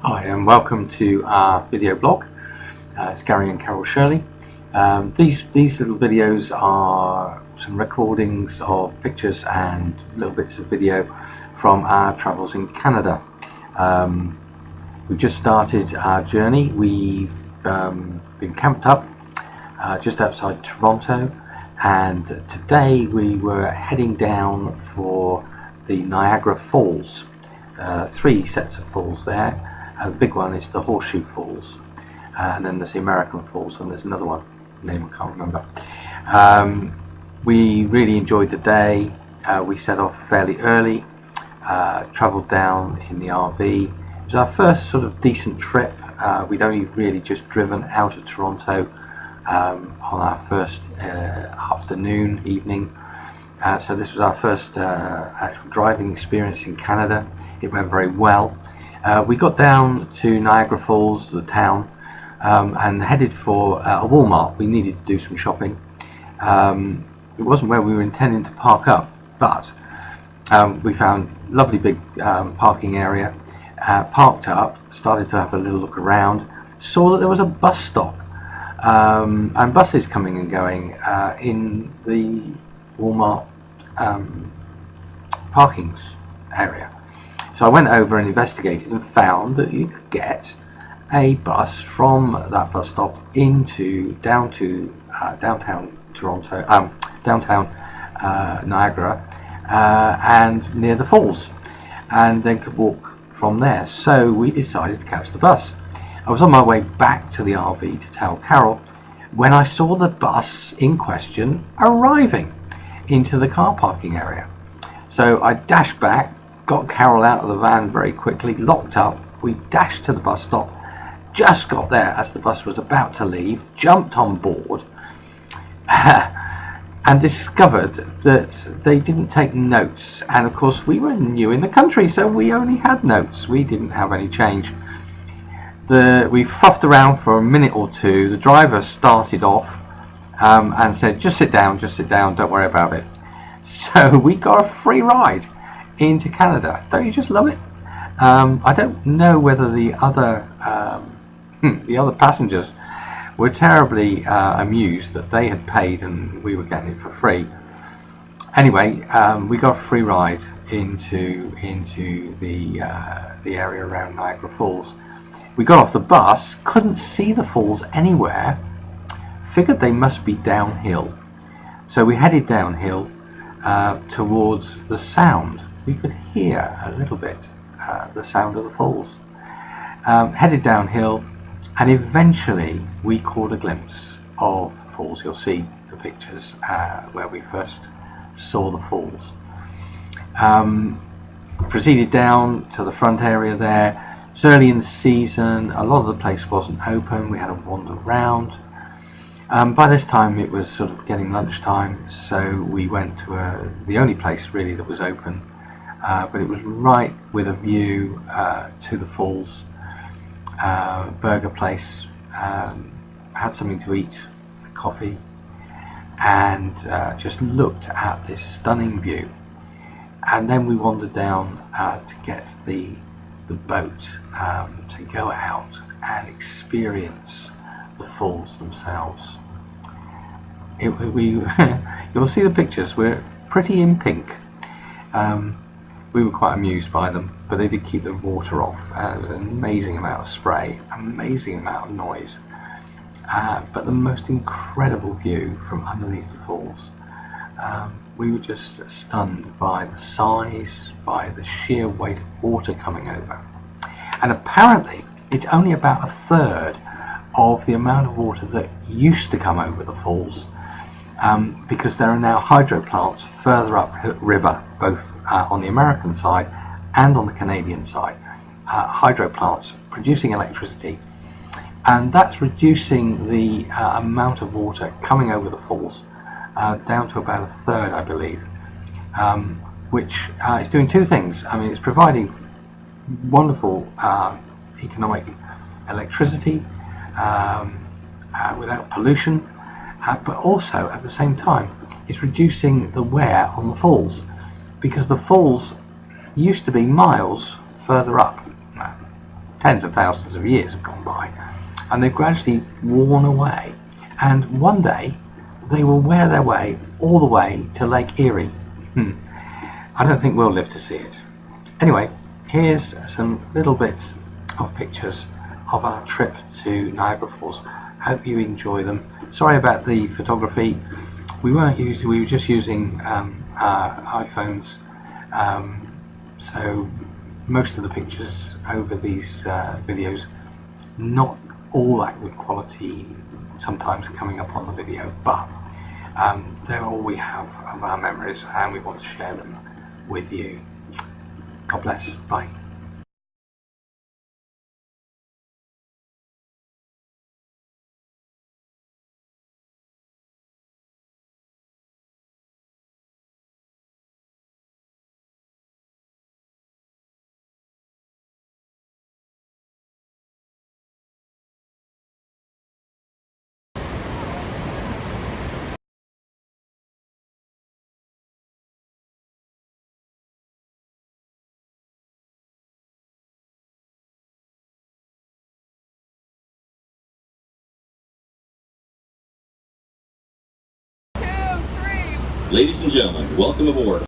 Hi and welcome to our video blog. It's Gary and Carol Shirley. These little videos are some recordings of pictures and little bits of video from our travels in Canada. We've just started our journey. We've been camped up just outside Toronto, and today we were heading down for the Niagara Falls. 3 sets of falls there. The big one is the Horseshoe Falls, and then there's the American Falls, and there's another one, name I can't remember. We really enjoyed the day. We set off fairly early, travelled down in the RV. It was our first sort of decent trip. We'd only really just driven out of Toronto on our first evening. So this was our first actual driving experience in Canada. It went very well. We got down to Niagara Falls, the town, and headed for a Walmart. We needed to do some shopping. It wasn't where we were intending to park up, but we found a lovely big parking area, parked up, started to have a little look around, saw that there was a bus stop and buses coming and going in the Walmart parkings area. So I went over and investigated and found that you could get a bus from that bus stop down to downtown Toronto, downtown Niagara, and near the falls, and then could walk from there. So we decided to catch the bus. I was on my way back to the RV to tell Carol when I saw the bus in question arriving into the car parking area. So I dashed back, got Carol out of the van very quickly, locked up. We dashed to the bus stop, just got there as the bus was about to leave, jumped on board, and discovered that they didn't take notes. And of course we were new in the country, so we only had notes. We didn't have any change. We fuffed around for a minute or two. The driver started off and said, just sit down, don't worry about it. So we got a free ride into Canada. Don't you just love it? I don't know whether the other passengers were terribly amused that they had paid and we were getting it for free. Anyway, we got a free ride into the area around Niagara Falls. We got off the bus, couldn't see the falls anywhere, figured they must be downhill. So we headed downhill towards the sound. We could hear a little bit the sound of the falls. Headed downhill, and eventually we caught a glimpse of the falls. You'll see the pictures where we first saw the falls. Proceeded down to the front area there. It was early in the season, a lot of the place wasn't open. We had to wander around. By this time it was sort of getting lunchtime, so we went to the only place really that was open, but it was right with a view to the falls. Burger place, had something to eat, coffee, and just looked at this stunning view. And then we wandered down to get the boat to go out and experience the falls themselves. You'll see the pictures. We're pretty in pink. We were quite amused by them, but they did keep the water off. An amazing amount of spray, amazing amount of noise, but the most incredible view from underneath the falls. We were just stunned by the size, by the sheer weight of water coming over. And apparently it's only about a third of the amount of water that used to come over the falls, because there are now hydro plants further up river, both on the American side and on the Canadian side. Hydro plants producing electricity, and that's reducing the amount of water coming over the falls down to about a third, I believe, which is doing 2 things. I mean, it's providing wonderful economic electricity without pollution, but also at the same time it's reducing the wear on the falls, because the falls used to be miles further up, tens of thousands of years have gone by, and they've gradually worn away. And one day, they will wear their way all the way to Lake Erie. I don't think we'll live to see it. Anyway, here's some little bits of pictures of our trip to Niagara Falls. Hope you enjoy them. Sorry about the photography. We were just using our iPhones, so most of the pictures over these videos, not all that good quality sometimes coming up on the video, but they're all we have of our memories, and we want to share them with you. God bless. Bye. Ladies and gentlemen, welcome aboard